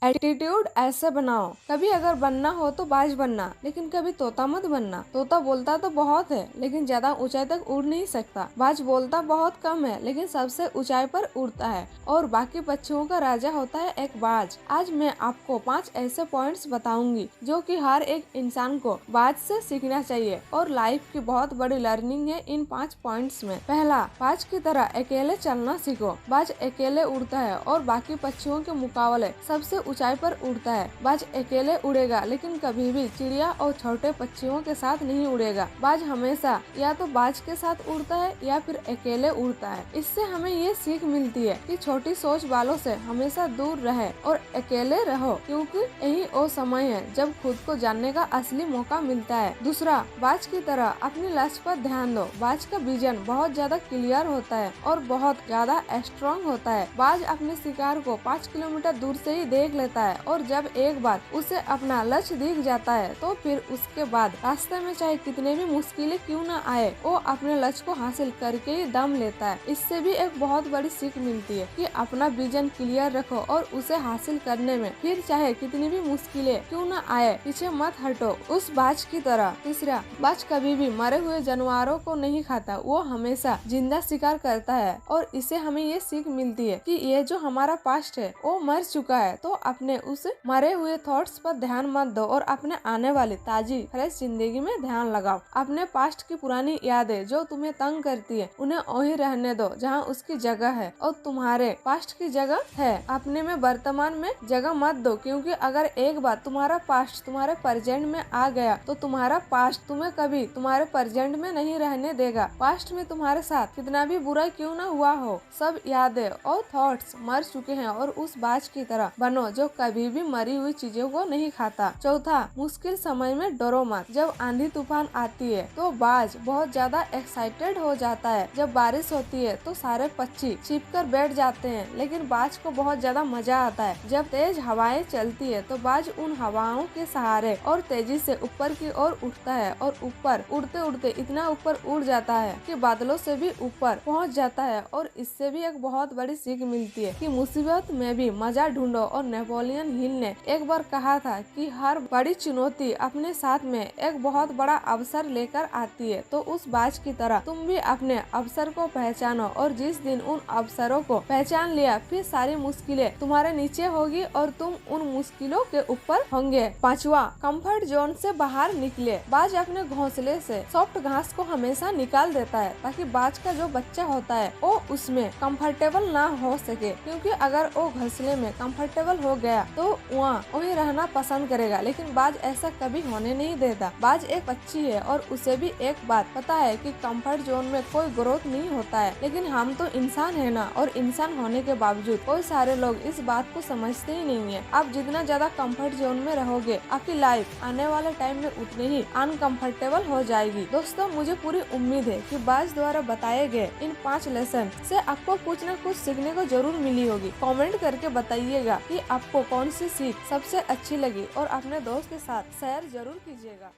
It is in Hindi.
एटीट्यूड ऐसे बनाओ, कभी अगर बनना हो तो बाज बनना, लेकिन कभी तोता मत बनना। तोता बोलता तो बहुत है लेकिन ज्यादा ऊंचाई तक उड़ नहीं सकता। बाज बोलता बहुत कम है लेकिन सबसे ऊंचाई पर उड़ता है और बाकी पक्षियों का राजा होता है एक बाज। आज मैं आपको 5 ऐसे पॉइंट्स बताऊंगी जो कि हर एक इंसान को बाज से सीखना चाहिए और लाइफ की बहुत बड़ी लर्निंग है इन 5 पॉइंट्स में। पहला, बाज की तरह अकेले चलना सीखो। बाज अकेले उड़ता है और बाकी पक्षियों के मुकाबले सबसे ऊंचाई पर उड़ता है। बाज अकेले उड़ेगा लेकिन कभी भी चिड़िया और छोटे पक्षियों के साथ नहीं उड़ेगा। बाज हमेशा या तो बाज के साथ उड़ता है या फिर अकेले उड़ता है। इससे हमें ये सीख मिलती है कि छोटी सोच वालों से हमेशा दूर रहे और अकेले रहो, क्योंकि यही वो समय है जब खुद को जानने का असली मौका मिलता है। दूसरा, बाज की तरह अपने लक्ष्य पर ध्यान दो। बाज का विजन बहुत ज्यादा क्लियर होता है और बहुत ज्यादा स्ट्रॉन्ग होता है। बाज अपने शिकार को 5 किलोमीटर दूर से ही देख लेता है और जब एक बार उसे अपना लक्ष्य दिख जाता है तो फिर उसके बाद रास्ते में चाहे कितने भी मुश्किलें क्यों न आए, वो अपने लक्ष्य को हासिल करके ही दम लेता है। इससे भी एक बहुत बड़ी सीख मिलती है कि अपना विजन क्लियर रखो और उसे हासिल करने में फिर चाहे कितनी भी मुश्किलें क्यों न आए, पीछे मत हटो उस बाज की तरह। तीसरा, बाज कभी भी मरे हुए जानवरों को नहीं खाता, वो हमेशा जिंदा शिकार करता है और इससे हमें ये सीख मिलती है कि ये जो हमारा पास्ट है वो मर चुका है, तो अपने उस मरे हुए थॉट्स पर ध्यान मत दो और अपने आने वाली ताजी फ्रेश जिंदगी में ध्यान लगाओ। अपने पास्ट की पुरानी यादें जो तुम्हें तंग करती है उन्हें वहीं रहने दो जहां उसकी जगह है और तुम्हारे पास्ट की जगह है। अपने में वर्तमान में जगह मत दो, क्योंकि अगर एक बार तुम्हारा पास्ट तुम्हारे प्रेजेंट में आ गया तो तुम्हारा पास्ट तुम्हें कभी तुम्हारे प्रेजेंट में नहीं रहने देगा। पास्ट में तुम्हारे साथ कितना भी बुरा क्यों न हुआ हो, सब यादें और थॉट्स मर चुके हैं और उस बाज की तरह बनो जो कभी भी मरी हुई चीजों को नहीं खाता। चौथा, मुश्किल समय में डरो मत। जब आंधी तूफान आती है तो बाज बहुत ज्यादा एक्साइटेड हो जाता है। जब बारिश होती है तो सारे पक्षी छिपकर बैठ जाते हैं, लेकिन बाज को बहुत ज्यादा मजा आता है। जब तेज हवाएं चलती है तो बाज उन हवाओं के सहारे और तेजी से ऊपर की ओर उठता है और ऊपर उड़ते उड़ते इतना ऊपर उड़ जाता है कि बादलों से भी ऊपर पहुंच जाता है। और इससे भी एक बहुत बड़ी सीख मिलती है कि मुसीबत में भी मजा ढूंढो। और नेपोलियन हिल ने एक बार कहा था कि हर बड़ी चुनौती अपने साथ में एक बहुत बड़ा अवसर लेकर आती है, तो उस बाज की तरह तुम भी अपने अवसर को पहचानो और जिस दिन उन अवसरों को पहचान लिया फिर सारी मुश्किलें तुम्हारे नीचे होगी और तुम उन मुश्किलों के ऊपर होंगे। पांचवा, कंफर्ट जोन से बाहर निकले। बाज अपने घोंसले से सॉफ्ट घास को हमेशा निकाल देता है ताकि बाज का जो बच्चा होता है वो उसमें कंफर्टेबल ना हो सके, क्योंकि अगर वो घोंसले में कंफर्टेबल हो गया तो वहाँ वही रहना पसंद करेगा। लेकिन बाज ऐसा कभी होने नहीं देता। बाज एक पक्षी है और उसे भी एक बात पता है कि कंफर्ट जोन में कोई ग्रोथ नहीं होता है, लेकिन हम तो इंसान है ना, और इंसान होने के बावजूद कोई सारे लोग इस बात को समझते ही नहीं है। आप जितना ज्यादा कंफर्ट जोन में रहोगे आपकी लाइफ आने वाले टाइम में उतनी ही अनकंफर्टेबल हो जाएगी। दोस्तों, मुझे पूरी उम्मीद है कि बाज द्वारा बताए गए इन 5 लेसन से आपको कुछ न कुछ सीखने को जरूर मिली होगी। कमेंट करके बताइएगा कि आपको कौन सी सीख सबसे अच्छी लगी और अपने दोस्त के साथ शेयर जरूर कीजिएगा।